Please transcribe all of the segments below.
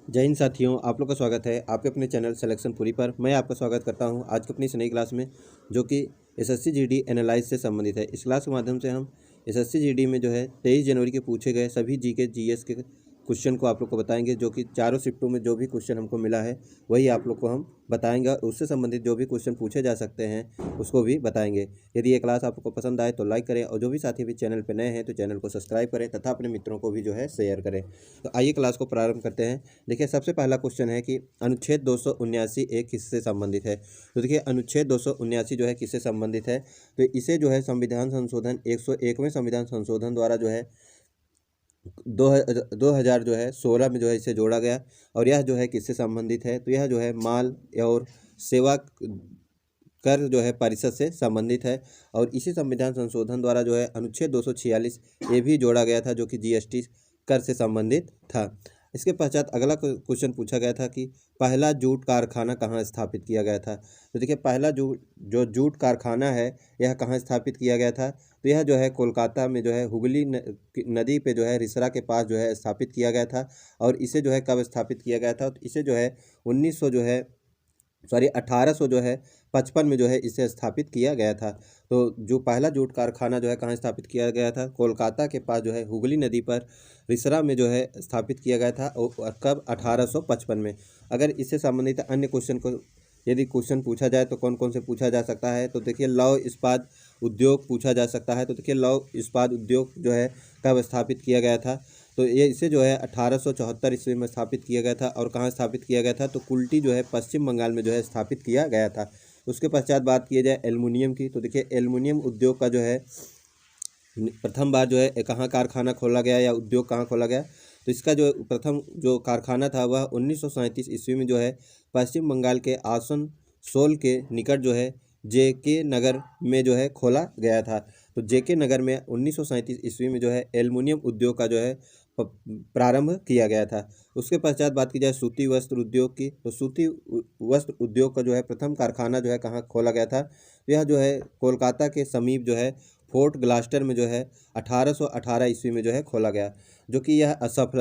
जय हिंद साथियों, आप लोग का स्वागत है आपके अपने चैनल सिलेक्शन पूरी पर। मैं आपका स्वागत करता हूं आज की अपनी इस नई क्लास में, जो कि एसएससी जीडी एनालाइज से संबंधित है। इस क्लास के माध्यम से हम एसएससी जीडी में जो है 23 जनवरी के पूछे गए सभी जीके जीएस के क्वेश्चन को आप लोग को बताएंगे, जो कि चारों शिफ्टों में जो भी क्वेश्चन हमको मिला है वही आप लोग को हम बताएंगे, और उससे संबंधित जो भी क्वेश्चन पूछे जा सकते हैं उसको भी बताएंगे। यदि ये क्लास आपको पसंद आए तो लाइक करें, और जो भी साथी भी चैनल पर नए हैं तो चैनल को सब्सक्राइब करें तथा अपने मित्रों को भी जो है शेयर करें। तो आइए क्लास को प्रारंभ करते हैं। देखिए, सबसे पहला क्वेश्चन है कि अनुच्छेद 279 एक किससे संबंधित है। तो देखिए, अनुच्छेद 279 जो है किससे संबंधित है, तो इसे जो है संविधान संशोधन 101वें संविधान संशोधन द्वारा जो है 2000 जो है 16 में जो है इसे जोड़ा गया। और यह जो है किससे संबंधित है, तो यह जो है माल और सेवा कर जो है परिषद से संबंधित है। और इसी संविधान संशोधन द्वारा जो है अनुच्छेद 246 ये भी जोड़ा गया था, जो कि जीएसटी कर से संबंधित था। इसके पश्चात अगला क्वेश्चन पूछा गया था कि पहला जूट कारखाना कहाँ स्थापित किया गया था। तो देखिए, पहला जूट कारखाना है यह कहाँ स्थापित किया गया था, तो यह जो है कोलकाता में जो है हुगली नदी पे जो है रिसरा के पास जो है स्थापित किया गया था। और इसे जो है कब स्थापित किया गया था, तो इसे जो है 1800 जो है 55 में जो है इसे स्थापित किया गया था। तो जो पहला जूट कारखाना जो है कहाँ स्थापित किया गया था, कोलकाता के पास जो है हुगली नदी पर रिसरा में जो है स्थापित किया गया था, और कब 1855 में। अगर इससे संबंधित अन्य क्वेश्चन को यदि क्वेश्चन पूछा जाए तो कौन कौन से पूछा जा सकता है, तो देखिए लौह इस्पात उद्योग पूछा जा सकता है। तो देखिए, लौह इस्पात उद्योग जो है कब स्थापित किया गया था, तो ये इसे जो है 1874 ईस्वी में स्थापित किया गया था। और कहाँ स्थापित किया गया था, तो कुल्टी जो है पश्चिम बंगाल में जो है स्थापित किया गया था। उसके पश्चात बात की जाए एल्युमिनियम की, तो देखिए एल्युमिनियम उद्योग का जो है प्रथम बार जो है कहाँ कारखाना खोला गया या उद्योग कहाँ खोला गया, तो इसका जो प्रथम जो कारखाना था वह 1937 ईस्वी में जो है पश्चिम बंगाल के आसनसोल के निकट जो है जेके नगर में जो है खोला गया था। तो जेके नगर में 1937 ईस्वी में जो है एल्युमिनियम उद्योग का जो है प्रारंभ किया गया था। उसके पश्चात बात की जाए सूती वस्त्र उद्योग की, तो सूती वस्त्र उद्योग का जो है प्रथम कारखाना जो है कहाँ खोला गया था, यह जो है कोलकाता के समीप जो है फोर्ट ग्लास्टर में जो है 1818 ईस्वी में जो है खोला गया, जो कि यह असफल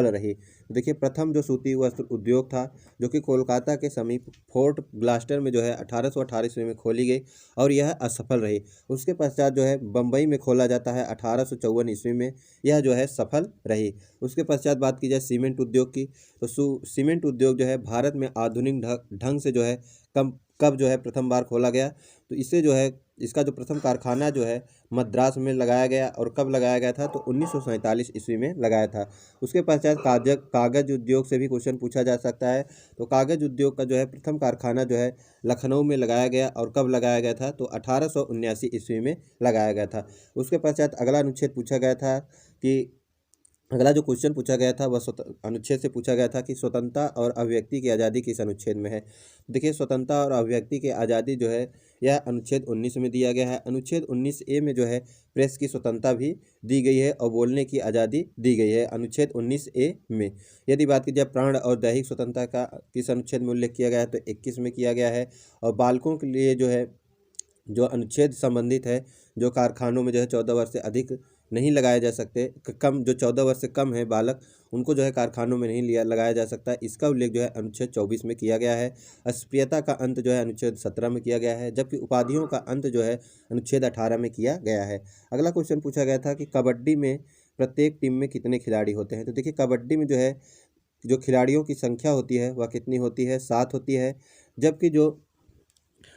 रही। देखिए, प्रथम जो सूती वस्त्र उद्योग था जो कि कोलकाता के समीप फोर्ट ग्लास्टर में जो है 1818 ईस्वी में खोली गई, और यह असफल रही। उसके पश्चात जो है बम्बई में खोला जाता है 1854 ईस्वी में, यह जो है सफल रही। उसके पश्चात बात की जाए सीमेंट उद्योग की, तो सीमेंट उद्योग जो है भारत में आधुनिक ढंग से जो है कब जो है प्रथम बार खोला गया, तो इसे जो है इसका जो प्रथम कारखाना जो है मद्रास में लगाया गया। और कब लगाया गया था, तो 1947 ईस्वी में लगाया था। उसके पश्चात कागज उद्योग से भी क्वेश्चन पूछा जा सकता है। तो कागज उद्योग का जो है प्रथम कारखाना जो है लखनऊ में लगाया गया, और कब लगाया गया था, तो 1879 ईस्वी में लगाया गया था। उसके पश्चात अगला अनुच्छेद पूछा गया था कि अगला जो क्वेश्चन पूछा गया था वह अनुच्छेद से पूछा गया था कि स्वतंत्रता और अभिव्यक्ति की आज़ादी किस अनुच्छेद में है। देखिए, स्वतंत्रता और अभिव्यक्ति की आज़ादी जो है यह अनुच्छेद 19 में दिया गया है। अनुच्छेद 19A में जो है प्रेस की स्वतंत्रता भी दी गई है और बोलने की आज़ादी दी गई है अनुच्छेद 19A में। यदि बात की जाए प्राण और दैहिक स्वतंत्रता का किस अनुच्छेद में उल्लेख किया गया है, तो 21 में किया गया है। और बालकों के लिए जो है जो अनुच्छेद संबंधित है, जो कारखानों में जो है 14 वर्ष से अधिक नहीं लगाए जा सकते, कम जो 14 वर्ष से कम है बालक, उनको जो है कारखानों में नहीं लगाया जा सकता, इसका उल्लेख जो है अनुच्छेद 24 में किया गया है। अस्पृश्यता का अंत जो है अनुच्छेद 17 में किया गया है, जबकि उपाधियों का अंत जो है अनुच्छेद 18 में किया गया है। अगला क्वेश्चन पूछा गया था कि कबड्डी में प्रत्येक टीम में कितने खिलाड़ी होते हैं। तो देखिए, कबड्डी में जो है जो खिलाड़ियों की संख्या होती है वह कितनी होती है, 7 होती है। जबकि जो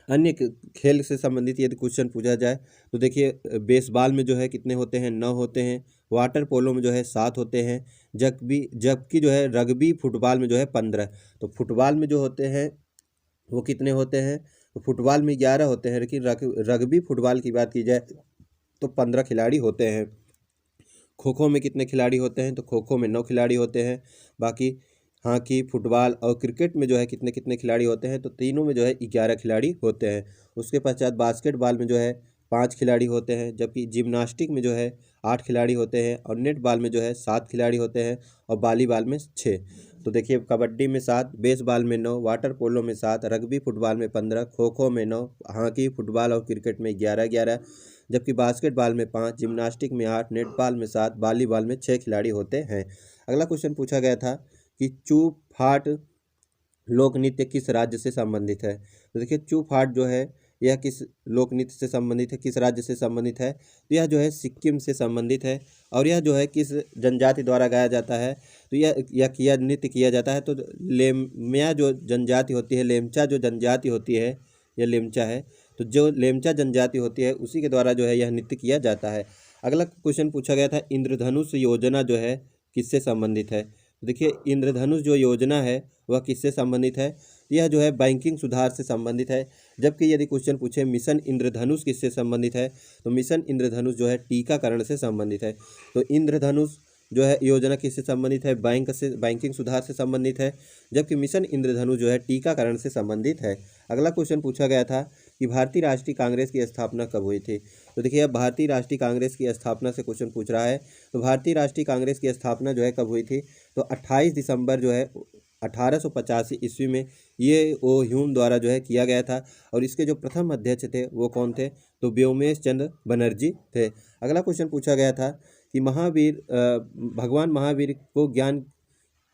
अन्य खेल से संबंधित यदि क्वेश्चन पूछा जाए, तो देखिए बेसबॉल में जो है कितने होते हैं, 9 होते हैं। वाटर पोलो में जो है 7 होते हैं। जबकि जो है रग्बी फुटबॉल में जो है 15। तो फुटबॉल में जो होते हैं वो कितने होते हैं, तो फुटबॉल में 11 होते हैं। लेकिन रग्बी फुटबॉल की बात की जाए तो 15 खिलाड़ी होते हैं। खो खो में कितने खिलाड़ी होते हैं, तो खो खो में 9 खिलाड़ी होते हैं। बाकी हॉकी, फुटबॉल और क्रिकेट में जो है कितने कितने खिलाड़ी होते हैं, तो तीनों में जो है 11 खिलाड़ी होते हैं। उसके पश्चात बास्केटबॉल में जो है 5 खिलाड़ी होते हैं। जबकि जिम्नास्टिक में जो है 8 खिलाड़ी होते हैं। और नेट बॉल में जो है 7 खिलाड़ी होते हैं। और वॉलीबॉल में 6। तो देखिए, कबड्डी में 7, बेसबॉल में 9, वाटर पोलो में 7, रग्बी फुटबॉल में 15, खो खो में 9, हॉकी, फुटबॉल और क्रिकेट में 11-11, जबकि बास्केटबॉल में 5, जिम्नास्टिक में 8, नेटबॉल में 7, वॉलीबॉल में 6 खिलाड़ी होते हैं। अगला क्वेश्चन पूछा गया था कि चू फाट लोक नृत्य किस राज्य से संबंधित है। तो देखिए चू फाट जो है यह किस लोक नृत्य से संबंधित है, किस राज्य से संबंधित है, तो यह जो है सिक्किम से संबंधित है। और यह जो है किस जनजाति द्वारा गाया जाता है, तो यह नृत्य किया जाता है तो लेम्या जो जनजाति होती है, लेमचा जो जनजाति होती है, यह लेमचा है, तो जो लेमचा जनजाति होती है उसी के द्वारा जो है यह नृत्य किया जाता है। अगला क्वेश्चन पूछा गया था, इंद्रधनुष योजना जो है किससे संबंधित है। तो देखिए इंद्रधनुष जो योजना है वह किससे संबंधित है, यह जो है बैंकिंग सुधार से संबंधित है। जबकि यदि क्वेश्चन पूछे मिशन इंद्रधनुष किससे संबंधित है, तो मिशन इंद्रधनुष जो है टीकाकरण से संबंधित है। तो इंद्रधनुष जो है योजना किससे संबंधित है, बैंकिंग सुधार से संबंधित है। जबकि मिशन इंद्रधनुष जो है टीकाकरण से संबंधित है। अगला क्वेश्चन पूछा गया था कि भारतीय राष्ट्रीय कांग्रेस की स्थापना कब हुई थी। तो देखिए अब भारतीय राष्ट्रीय कांग्रेस की स्थापना से क्वेश्चन पूछ रहा है। तो भारतीय राष्ट्रीय कांग्रेस की स्थापना जो है कब हुई थी, तो 28 दिसंबर जो है 1885 ईस्वी में ये वो ह्यूम द्वारा जो है किया गया था। और इसके जो प्रथम अध्यक्ष थे वो कौन थे, तो व्योमेश चंद्र बनर्जी थे। अगला क्वेश्चन पूछा गया था कि भगवान महावीर को ज्ञान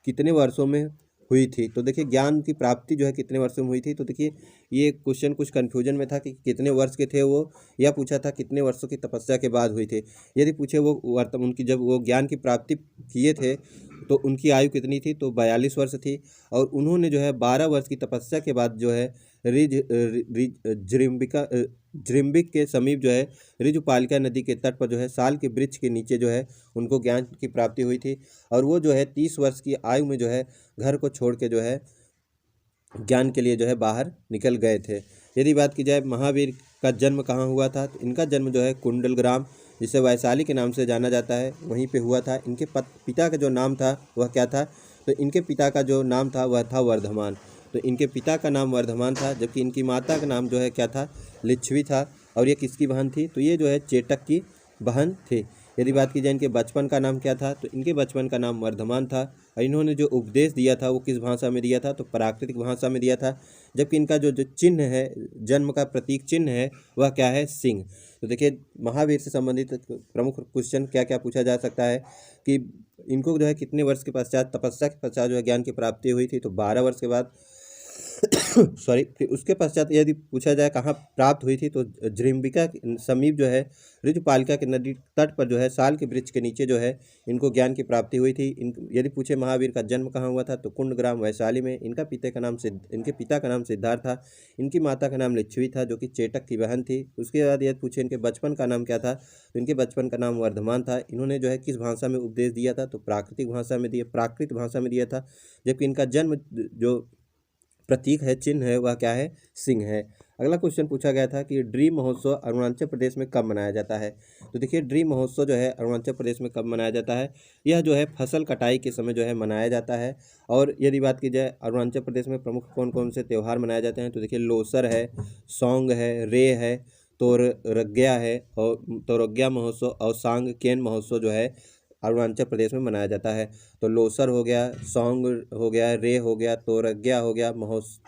कितने वर्षों में हुई थी। तो देखिए ज्ञान की प्राप्ति जो है कितने वर्षों में हुई थी। तो देखिए ये क्वेश्चन कुछ कन्फ्यूजन में था कि कितने वर्ष के थे वो, या पूछा था कितने वर्षों की तपस्या के बाद हुई थी। यदि पूछे वो उनकी जब वो ज्ञान की प्राप्ति किए थे तो उनकी आयु कितनी थी, तो 42 वर्ष थी। और उन्होंने जो है 12 वर्ष की तपस्या के बाद जो है जृम्बिक के समीप जो है ऋजुपालिका नदी के तट पर जो है साल के वृक्ष के नीचे जो है उनको ज्ञान की प्राप्ति हुई थी। और वो जो है 30 वर्ष की आयु में जो है घर को छोड़ के जो है ज्ञान के लिए जो है बाहर निकल गए थे। यदि बात की जाए महावीर का जन्म कहाँ हुआ था, तो इनका जन्म जो है कुंडल ग्राम, जिसे वैशाली के नाम से जाना जाता है, वहीं पे हुआ था। इनके पिता का जो नाम था वह क्या था, तो इनके पिता का जो नाम था वह था वर्धमान। तो इनके पिता का नाम वर्धमान था, जबकि इनकी माता का नाम जो है क्या था, लिच्छवी था। और ये किसकी बहन थी, तो ये जो है चेटक की बहन थी। यदि बात की जाए इनके बचपन का नाम क्या था, तो इनके बचपन का नाम वर्धमान था। और इन्होंने जो उपदेश दिया था वो किस भाषा में दिया था, तो प्राकृतिक भाषा में दिया था। जबकि इनका जो चिन्ह है, जन्म का प्रतीक चिन्ह है, वह क्या है, सिंह। तो देखिए महावीर से संबंधित प्रमुख क्वेश्चन क्या क्या पूछा जा सकता है कि इनको जो है कितने वर्ष के पश्चात, तपस्या के पश्चात जो है ज्ञान की प्राप्ति हुई थी, तो 12 वर्ष के बाद सॉरी। फिर उसके पश्चात यदि पूछा जाए कहाँ प्राप्त हुई थी, तो जृम्बिका के समीप जो है ऋजुपालिका के नदी तट पर जो है साल के वृक्ष के नीचे जो है इनको ज्ञान की प्राप्ति हुई थी। यदि पूछे महावीर का जन्म कहाँ हुआ था, तो कुंडग्राम वैशाली में। इनके पिता का नाम सिद्धार्थ था। इनकी माता का नाम लिच्छवी था, जो कि चेटक की बहन थी। उसके बाद यदि पूछे इनके बचपन का नाम क्या था, तो इनके बचपन का नाम वर्धमान था। इन्होंने जो है किस भाषा में उपदेश दिया था, तो प्राकृत भाषा में दिया था। जबकि इनका जन्म जो प्रतीक है, चिन्ह है, वह क्या है, सिंह है। अगला क्वेश्चन पूछा गया था कि ड्रीम महोत्सव अरुणाचल प्रदेश में कब मनाया जाता है। तो देखिए ड्रीम महोत्सव जो है अरुणाचल प्रदेश में कब मनाया जाता है, यह जो है फसल कटाई के समय जो है मनाया जाता है। और यदि बात की जाए अरुणाचल प्रदेश में प्रमुख कौन कौन से त्यौहार मनाए जाते हैं, तो देखिए लोसर है, सौंग है, रे है, तोरग्या है, और तोरग्या महोत्सव और सांग केन महोत्सव जो है अरुणाचल प्रदेश में मनाया जाता है। तो लोसर हो गया, सौंग हो गया, रे हो गया, तोरग्या हो गया महोत्सव,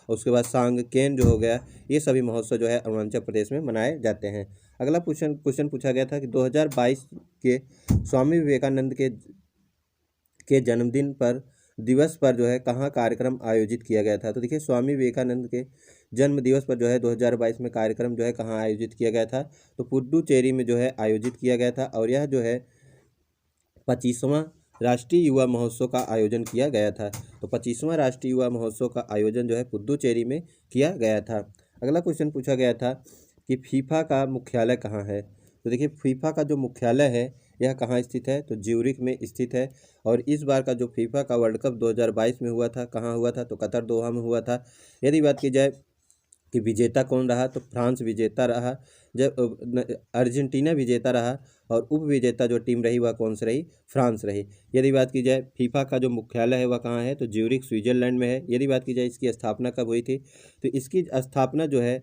उसके बाद सांगकेन जो हो गया, ये सभी महोत्सव जो है अरुणाचल प्रदेश में मनाए जाते हैं। अगला क्वेश्चन पूछा गया था कि 2022 के स्वामी विवेकानंद के जन्मदिन पर दिवस पर जो है कहाँ कार्यक्रम आयोजित किया गया था। तो देखिए स्वामी विवेकानंद के जन्म दिवस पर जो है 2022 में कार्यक्रम जो है कहाँ आयोजित किया गया था, तो पुडुचेरी में जो है आयोजित किया गया था। और यह जो है 25वां राष्ट्रीय युवा महोत्सव का आयोजन किया गया था। तो 25वां राष्ट्रीय युवा महोत्सव का आयोजन जो है पुडुचेरी में किया गया था। अगला क्वेश्चन पूछा गया था कि फीफा का मुख्यालय कहाँ है। तो देखिए फीफा का जो मुख्यालय है यह कहाँ स्थित है, तो ज्यूरिख में स्थित है। और इस बार का जो फीफा का वर्ल्ड कप 2022 में हुआ था, कहाँ हुआ था, तो कतर दोहा में हुआ था। यदि बात की जाए कि विजेता कौन रहा, तो फ्रांस विजेता रहा, जब अर्जेंटीना विजेता रहा। और उप विजेता जो टीम रही वह कौन सी रही, फ्रांस रही। यदि बात की जाए फीफा का जो मुख्यालय है वह कहाँ है, तो ज्यूरिख स्विट्जरलैंड में है। यदि बात की जाए इसकी स्थापना कब हुई थी, तो इसकी स्थापना जो है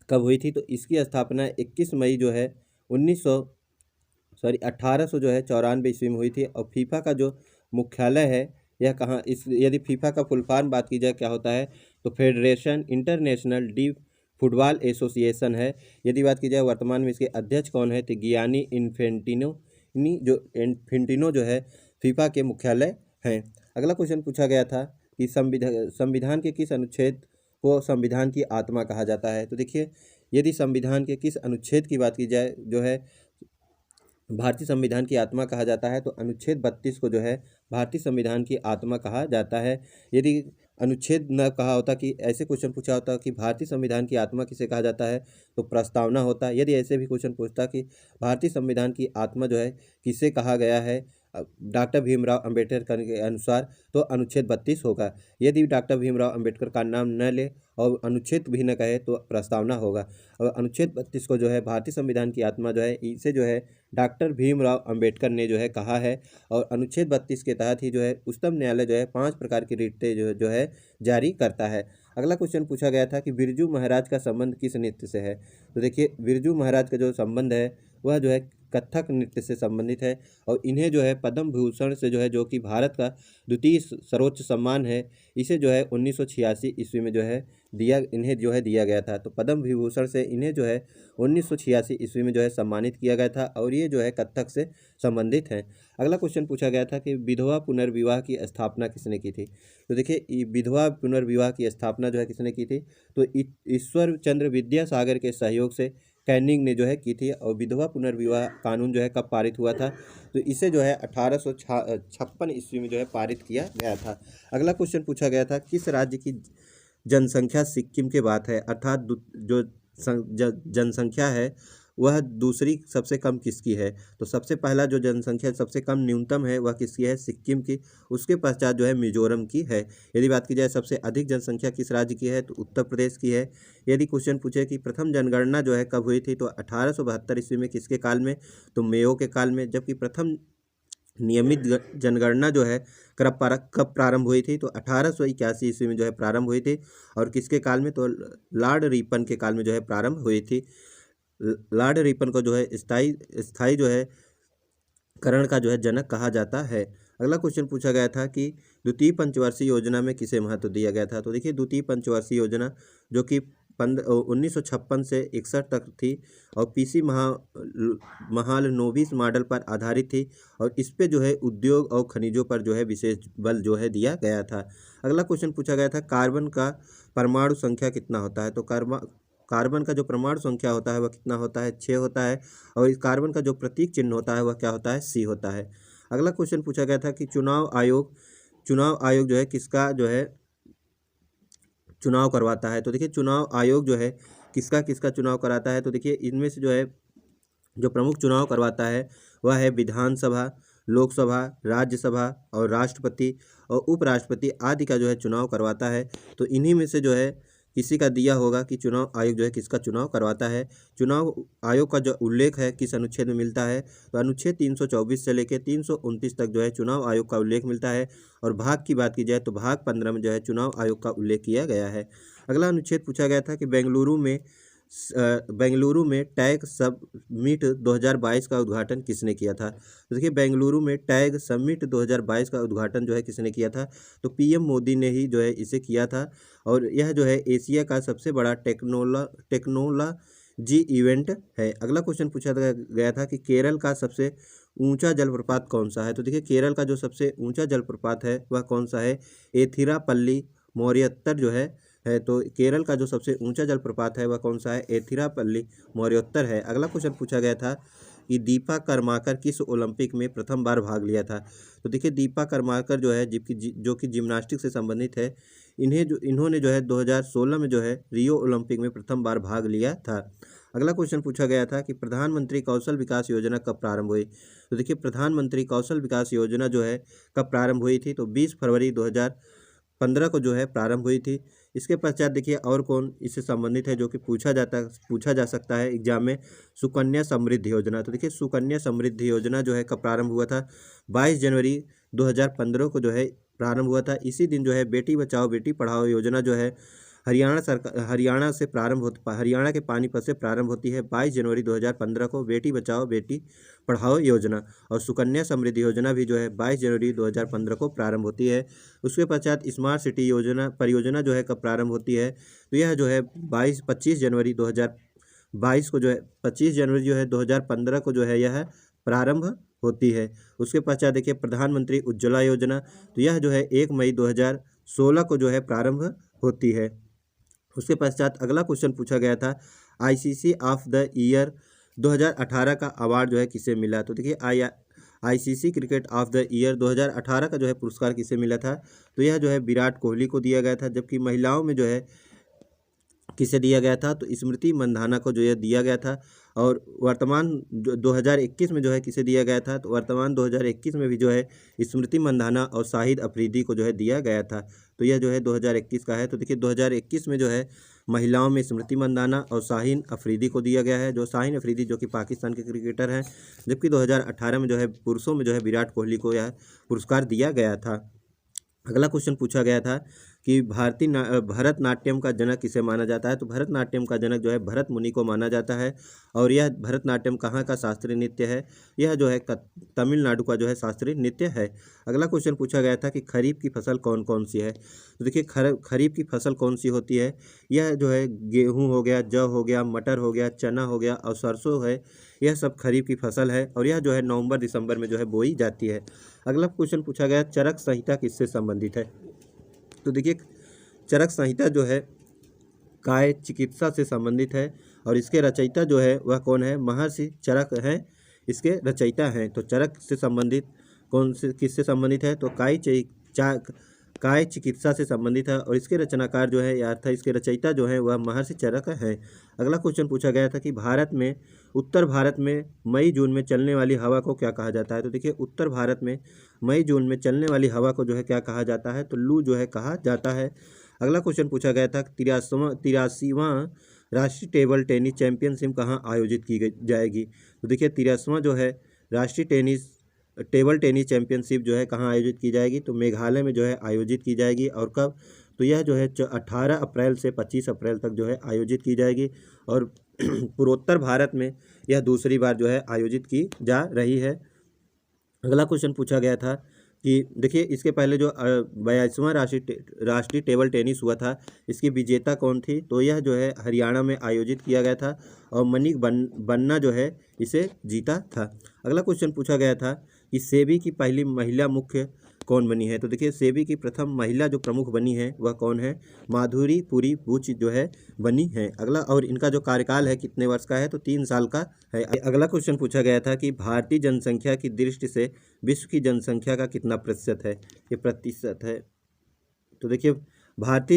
कब हुई थी, तो इसकी स्थापना 21 मई जो है 1800 जो है 94 ईस्वी में हुई थी। और फीफा का जो मुख्यालय है यह कहाँ, इस यदि फीफा का फुल फॉर्म बात की जाए क्या होता है, तो federation international D football association है। यदि बात की जाए वर्तमान में इसके अध्यक्ष कौन है, तो गियानी इन्फेंटिनो जो है फीफा के मुख्यालय हैं। अगला क्वेश्चन पूछा गया था कि संविधान के किस अनुच्छेद को संविधान की आत्मा कहा जाता है। तो देखिए, यदि संविधान के किस अनुच्छेद की बात की जाए जो है भारतीय संविधान की आत्मा कहा जाता है, तो अनुच्छेद 32 को जो है भारतीय संविधान की आत्मा कहा जाता है। यदि अनुच्छेद न कहा होता कि ऐसे क्वेश्चन पूछा होता कि भारतीय संविधान की आत्मा किसे कहा जाता है, तो प्रस्तावना होता। यदि ऐसे भी क्वेश्चन पूछता कि भारतीय संविधान की आत्मा जो है किसे कहा गया है डॉक्टर भीमराव अंबेडकर के अनुसार, तो अनुच्छेद 32 होगा। यदि डॉक्टर भीमराव अंबेडकर का नाम न ले और अनुच्छेद भी न कहे तो प्रस्तावना होगा। और अनुच्छेद 32 को जो है भारतीय संविधान की आत्मा जो है इसे जो है डॉक्टर भीमराव अंबेडकर ने जो है कहा है। और अनुच्छेद 32 के तहत ही जो है उच्चतम न्यायालय जो है 5 प्रकार की रिटें जो है जारी करता है। अगला क्वेश्चन पूछा गया था कि बिरजू महाराज का संबंध किस नृत्य से है। तो देखिए, बिरजू महाराज का जो संबंध है वह जो है कथक नृत्य से संबंधित है। और इन्हें जो है पद्म भूषण से जो है, जो कि भारत का द्वितीय सर्वोच्च सम्मान है, इसे जो है 1986 ईस्वी में जो है इन्हें जो है दिया गया था। तो पद्म विभूषण से इन्हें जो है 1986 ईस्वी में जो है सम्मानित किया गया था और ये जो है कथक से संबंधित है। अगला क्वेश्चन पूछा गया था कि विधवा पुनर्विवाह की स्थापना किसने की थी। तो देखिए, विधवा पुनर्विवाह की स्थापना जो है किसने की थी, तो ईश्वर चंद्र विद्यासागर के सहयोग से कैनिंग ने जो है की थी। और विधवा पुनर्विवाह कानून जो है कब पारित हुआ था, तो इसे जो है 1856 ईस्वी में जो है पारित किया गया था। अगला क्वेश्चन पूछा गया था किस राज्य की जनसंख्या सिक्किम के बाद है, अर्थात जो जनसंख्या है वह दूसरी सबसे कम किसकी है। तो सबसे पहला जो जनसंख्या सबसे कम न्यूनतम है वह किसकी है, सिक्किम की। उसके पश्चात जो है मिजोरम की है। यदि बात की जाए सबसे अधिक जनसंख्या किस राज्य की है, तो उत्तर प्रदेश की है। यदि क्वेश्चन पूछे कि प्रथम जनगणना जो है कब हुई थी, तो 1872 ईस्वी में किसके काल में, तो मेयो के काल में। जबकि प्रथम नियमित जनगणना जो है कब प्रारंभ हुई थी, तो 1881 ईस्वी में जो है प्रारंभ हुई थी। और किसके काल में, तो लॉर्ड रिपन के काल में जो है प्रारंभ हुई थी। लॉर्ड रिपन को जो है स्थायी जो है करण का जो है जनक कहा जाता है। अगला क्वेश्चन पूछा गया था कि द्वितीय पंचवर्षीय योजना में किसे महत्व दिया गया था। तो देखिए, द्वितीय पंचवर्षीय योजना जो कि 1956 से 61 तक थी और पीसी महालनोबिस मॉडल पर आधारित थी। और इस पे जो है उद्योग और खनिजों पर जो है विशेष बल जो है दिया गया था। अगला क्वेश्चन पूछा गया था कार्बन का परमाणु संख्या कितना होता है। तो कार्बन का जो परमाणु संख्या होता है वह कितना होता है, 6 होता है। और इस कार्बन का जो प्रतीक चिन्ह होता है वह क्या होता है, C होता है। अगला क्वेश्चन पूछा गया था कि चुनाव आयोग जो है किसका जो है चुनाव करवाता है। तो देखिए, चुनाव आयोग जो है किसका किसका चुनाव कराता है। तो देखिए, इनमें से जो है जो प्रमुख चुनाव करवाता है वह है विधानसभा, लोकसभा, राज्यसभा और राष्ट्रपति और उपराष्ट्रपति आदि का जो है चुनाव करवाता है। तो इन्हीं में से जो है किसी का दिया होगा कि चुनाव आयोग जो है किसका चुनाव करवाता है। चुनाव आयोग का जो उल्लेख है किस अनुच्छेद में मिलता है, तो अनुच्छेद 324 से लेकर 329 तक जो है चुनाव आयोग का उल्लेख मिलता है। और भाग की बात की जाए तो भाग 15 में जो है चुनाव आयोग का उल्लेख किया गया है। अगला अनुच्छेद पूछा गया था कि बेंगलुरु में टैग समिट 2022 का उद्घाटन किसने किया था। तो देखिए, बेंगलुरु में टैग समिट 2022 का उद्घाटन जो है किसने किया था, तो पीएम मोदी ने ही जो है इसे किया था। और यह जो है एशिया का सबसे बड़ा टेक्नोलॉजी इवेंट है। अगला क्वेश्चन पूछा गया था कि केरल का सबसे ऊंचा जलप्रपात कौन सा है। तो देखिए, केरल का जो सबसे ऊंचा जलप्रपात है वह कौन सा है, एथिरापल्ली मोरयत्तर जो है। तो केरल का जो सबसे ऊंचा जलप्रपात है वह कौन सा है, एथिरापल्ली मोरयत्तर है। अगला क्वेश्चन पूछा गया था कि दीपा कर्माकर किस ओलंपिक में प्रथम बार भाग लिया था। तो देखिए, दीपा कर्माकर जो है जो कि जिम्नास्टिक से संबंधित है, इन्होंने जो है 2016 में जो है रियो ओलंपिक में प्रथम बार भाग लिया था। अगला क्वेश्चन पूछा गया था कि प्रधानमंत्री कौशल विकास योजना कब प्रारंभ हुई। तो देखिए, प्रधानमंत्री कौशल विकास योजना जो है कब प्रारंभ हुई थी, तो 20 फरवरी 2015 को जो है प्रारंभ हुई थी। इसके पश्चात देखिए और कौन इससे संबंधित है जो कि पूछा जा सकता है एग्जाम में, सुकन्या समृद्धि योजना। तो देखिए, सुकन्या समृद्धि योजना जो है कब प्रारंभ हुआ था, 22 जनवरी 2015 को जो है प्रारंभ हुआ था। इसी दिन जो है बेटी बचाओ बेटी पढ़ाओ योजना जो है हरियाणा के पानीपत से प्रारंभ होती है 22 जनवरी 2015 को, बेटी बचाओ बेटी पढ़ाओ योजना। और सुकन्या समृद्धि योजना भी जो है 22 जनवरी 2015 को प्रारंभ होती है। उसके पश्चात स्मार्ट सिटी परियोजना जो है कब प्रारंभ होती है, तो यह जो है 25 जनवरी 2022 को जो है 25 जनवरी जो है 2015 को जो है यह प्रारंभ होती है। उसके पश्चात देखिए प्रधानमंत्री उज्ज्वला योजना, तो यह जो है 1 मई 2016 को जो है प्रारंभ होती है। उसके पश्चात अगला क्वेश्चन पूछा गया था, आईसीसी ऑफ द ईयर 2018 का अवार्ड जो है किसे मिला? तो देखिए ICC cricket of the year 2018 का जो है पुरस्कार किसे मिला था? तो यह जो है विराट कोहली को दिया गया था। जबकि महिलाओं में जो है किसे दिया गया था? तो स्मृति मंधाना को जो है दिया गया था। और वर्तमान जो 2021 में जो है किसे दिया गया था? तो वर्तमान 2021 में भी जो है स्मृति मंधाना और शाहिद अफरीदी को जो है दिया गया था। तो यह जो है 2021 का है। तो देखिए 2021 में जो है महिलाओं में स्मृति मंधाना और शाहीन अफरीदी को दिया गया है, जो शाहीन अफरीदी जो कि पाकिस्तान के क्रिकेटर हैं। जबकि 2018 में जो है पुरुषों में जो है विराट कोहली को यह पुरस्कार दिया गया था। अगला क्वेश्चन पूछा गया था कि भरतनाट्यम का जनक किसे माना जाता है? तो भरतनाट्यम का जनक जो है भरत मुनि को माना जाता है। और यह भरतनाट्यम कहाँ का शास्त्रीय नृत्य है? यह जो है तमिलनाडु का जो है शास्त्रीय नृत्य है। अगला क्वेश्चन पूछा गया था कि खरीफ की फसल कौन कौन सी है? तो देखिए खरीफ की फसल कौन सी होती है? यह जो है गेहूँ हो गया, जौ हो गया, मटर हो गया, चना हो गया और सरसों है। यह सब खरीफ की फसल है और यह जो है नवंबर दिसंबर में जो है बोई जाती है। अगला क्वेश्चन पूछा गया, चरक संहिता किससे संबंधित है? तो देखिए चरक संहिता जो है काय चिकित्सा से संबंधित है और इसके रचयिता जो है वह कौन है? महर्षि चरक हैं इसके रचयिता हैं। तो चरक से संबंधित कौन से किससे संबंधित है? तो काय चिकित्सा से संबंधित है और इसके रचनाकार जो है अर्थात इसके रचयिता जो है वह महर्षि चरक हैं। अगला क्वेश्चन पूछा गया था कि उत्तर भारत में मई जून में चलने वाली हवा को क्या कहा जाता है? तो देखिए उत्तर भारत में मई जून में चलने वाली हवा को जो है क्या कहा जाता है? तो लू जो है कहा जाता है। अगला क्वेश्चन पूछा गया था 83वां राष्ट्रीय टेबल टेनिस चैंपियनशिप कहाँ आयोजित की जाएगी? तो देखिए 83वां जो है राष्ट्रीय टेबल टेनिस चैंपियनशिप जो है कहाँ आयोजित की जाएगी? तो मेघालय में जो है आयोजित की जाएगी। और कब? तो यह जो है 18 अप्रैल से 25 अप्रैल तक जो है आयोजित की जाएगी। और पूर्वोत्तर भारत में यह दूसरी बार जो है आयोजित की जा रही है। अगला क्वेश्चन पूछा गया था कि देखिए इसके पहले जो 82वां राष्ट्रीय टेबल टेनिस हुआ था, इसकी विजेता कौन थी? तो यह जो है हरियाणा में आयोजित किया गया था और मनीष बन्ना जो है इसे जीता था। अगला क्वेश्चन पूछा गया था कि सेबी की पहली महिला मुख्य कौन बनी है? तो देखिए सेबी की प्रथम महिला जो प्रमुख बनी है वह कौन है? माधुरी पुरी बुच जो है बनी है। अगला और इनका जो कार्यकाल है कितने वर्ष का है? तो 3 साल का है। अगला क्वेश्चन पूछा गया था कि भारतीय जनसंख्या की दृष्टि से विश्व की जनसंख्या का कितना प्रतिशत है? ये प्रतिशत है। तो देखिए भारत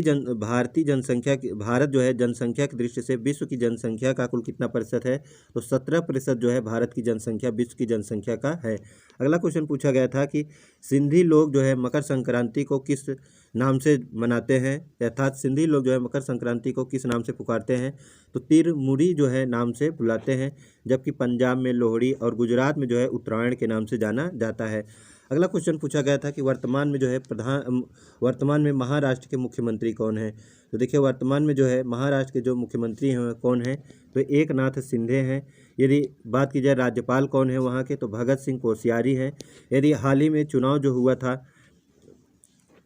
जो है जनसंख्या की दृष्टि से विश्व की जनसंख्या का कुल कितना प्रतिशत है? तो 17% जो है भारत की जनसंख्या विश्व की जनसंख्या का है। अगला क्वेश्चन पूछा गया था कि सिंधी लोग जो है मकर संक्रांति को किस नाम से मनाते हैं? अर्थात सिंधी लोग जो है मकर संक्रांति को किस नाम से पुकारते हैं? तो तिरमुरी जो है नाम से बुलाते हैं। जबकि पंजाब में लोहड़ी और गुजरात में जो है उत्तरायण के नाम से जाना जाता है। अगला क्वेश्चन पूछा गया था कि वर्तमान में महाराष्ट्र के मुख्यमंत्री कौन हैं? तो देखिए वर्तमान में जो है महाराष्ट्र के जो मुख्यमंत्री हैं वह कौन हैं? तो एकनाथ शिंदे हैं। यदि बात की जाए राज्यपाल कौन है वहाँ के, तो भगत सिंह कोश्यारी हैं। यदि हाल ही में चुनाव जो हुआ था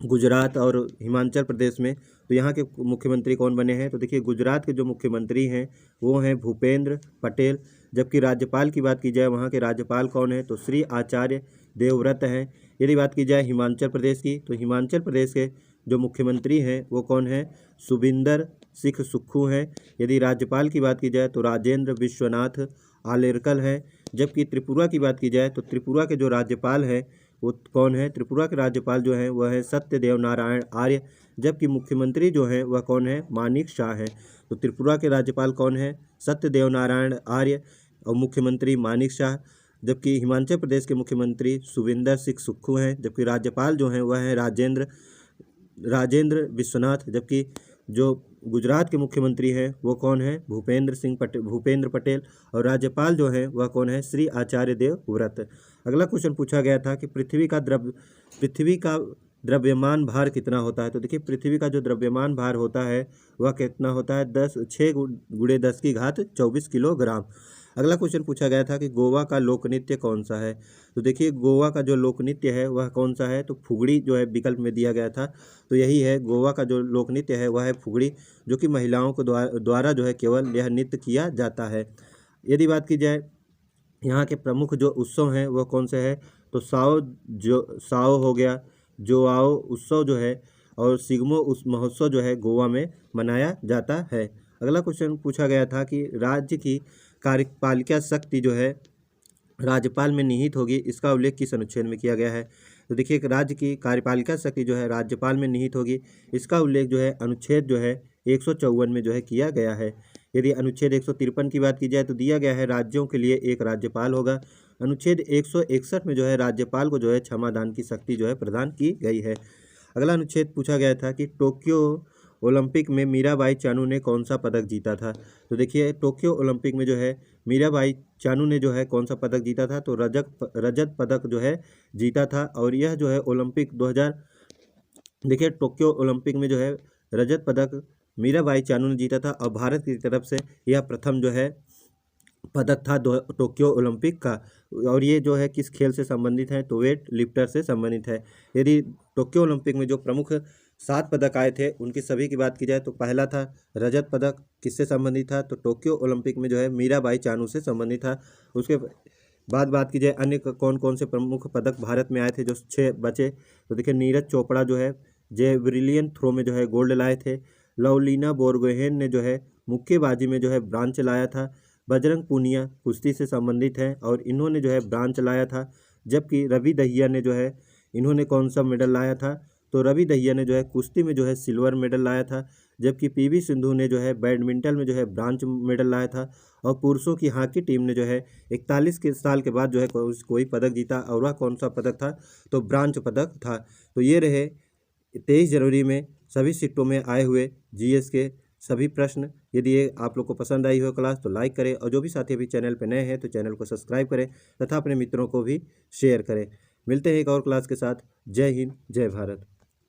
गुजरात और हिमाचल प्रदेश में, तो यहाँ के मुख्यमंत्री कौन बने हैं? तो देखिए गुजरात के जो मुख्यमंत्री हैं वो हैं भूपेंद्र पटेल। जबकि राज्यपाल की बात की जाए वहाँ के राज्यपाल कौन है? तो श्री आचार्य देवव्रत हैं। यदि बात की जाए हिमाचल प्रदेश की, तो हिमाचल प्रदेश के जो मुख्यमंत्री हैं वो कौन है? सुबिंदर सिंह सुक्खू हैं। यदि राज्यपाल की बात की जाए तो राजेंद्र विश्वनाथ आलेरकल हैं। जबकि त्रिपुरा की बात की जाए तो त्रिपुरा के जो राज्यपाल हैं वो कौन है? त्रिपुरा के राज्यपाल जो हैं वह है सत्यदेव नारायण आर्य। जबकि मुख्यमंत्री जो हैं वह कौन है? मानिक शाह हैं। तो त्रिपुरा के राज्यपाल कौन है? सत्यदेव नारायण आर्य और मुख्यमंत्री मानिक शाह। जबकि हिमाचल प्रदेश के मुख्यमंत्री सुबिंदर सिंह सुक्खू हैं। जबकि राज्यपाल जो हैं वह हैं राजेंद्र विश्वनाथ। जबकि जो गुजरात के मुख्यमंत्री हैं वो कौन है? भूपेंद्र पटेल। और राज्यपाल जो हैं वह कौन है? श्री आचार्य देवव्रत। अगला क्वेश्चन पूछा गया था कि पृथ्वी का द्रव्यमान भार कितना होता है? तो देखिए पृथ्वी का जो द्रव्यमान भार होता है वह कितना होता है? 6 × 10⁻24 किलोग्राम। अगला क्वेश्चन पूछा गया था कि गोवा का लोक नृत्य कौन सा है? तो देखिए गोवा का जो लोक नृत्य है वह कौन सा है? तो फुगड़ी जो है विकल्प में दिया गया था, तो यही है। गोवा का जो लोक नृत्य है वह है फुगड़ी, जो कि महिलाओं को द्वारा जो है केवल यह नृत्य किया जाता है। यदि बात की जाए यहाँ के प्रमुख जो उत्सव हैं वह कौन से हैं, तो साओ हो गया, जोआओ उत्सव जो है, और सिग्मो उस महोत्सव जो है गोवा में मनाया जाता है। अगला क्वेश्चन पूछा गया था कि राज्य की कार्यपालिका शक्ति जो है राज्यपाल में निहित होगी, इसका उल्लेख किस अनुच्छेद में किया गया है। तो देखिए एक राज्य की कार्यपालिका शक्ति जो है राज्यपाल में निहित होगी, इसका उल्लेख जो है अनुच्छेद जो है 154 में जो है किया गया है। यदि अनुच्छेद 153 की बात की जाए तो दिया गया है राज्यों के लिए एक राज्यपाल होगा। अनुच्छेद 161 में जो है राज्यपाल को जो है क्षमादान की शक्ति जो है प्रदान की गई है। अगला अनुच्छेद पूछा गया था कि टोक्यो ओलंपिक में मीराबाई चानू ने कौन सा पदक जीता था। तो देखिए टोक्यो ओलंपिक में जो है मीराबाई चानू ने जो है कौन सा पदक जीता था, तो रजत पदक जो है जीता था। और यह जो है ओलंपिक 2000 देखिए टोक्यो ओलंपिक में जो है रजत पदक मीराबाई चानू ने जीता था, और भारत की तरफ से यह प्रथम जो है पदक था टोक्यो ओलंपिक का। और ये जो है किस खेल से संबंधित है, तो वेट लिफ्टर से संबंधित है। यदि टोक्यो ओलंपिक में जो प्रमुख 7 पदक आए थे उनकी सभी की बात की जाए तो पहला था रजत पदक, किससे संबंधित था, तो टोक्यो ओलंपिक में जो है मीराबाई चानू से संबंधित था। उसके बाद बात की जाए अन्य कौन कौन से प्रमुख पदक भारत में आए थे, जो 6 बचे, तो देखिए नीरज चोपड़ा जो है जेवलिन थ्रो में जो है गोल्ड लाए थे। लवलीना बोरगोहेन ने जो है मुक्केबाजी में जो है ब्रांच लाया था। बजरंग पूनिया कुश्ती से संबंधित हैं और इन्होंने जो है ब्रांच लाया था। जबकि रवि दहिया ने जो है इन्होंने कौन सा मेडल लाया था, तो रवि दहिया ने जो है कुश्ती में जो है सिल्वर मेडल लाया था। जबकि पीवी सिंधु ने जो है बैडमिंटन में जो है ब्रांच मेडल लाया था। और पुरुषों की हॉकी टीम ने जो है 41 के साल के बाद जो है कोई पदक जीता, और वह कौन सा पदक था, तो ब्रांच पदक था। तो ये रहे 23 जनवरी में सभी शिफ्टों में आए हुए जीएस के सभी प्रश्न। यदि ये आप लोग को पसंद आई हो क्लास तो लाइक करें, और जो भी साथी अभी चैनल पर नए हैं तो चैनल को सब्सक्राइब करें तथा अपने मित्रों को भी शेयर करें। मिलते हैं एक और क्लास के साथ। जय हिंद, जय भारत।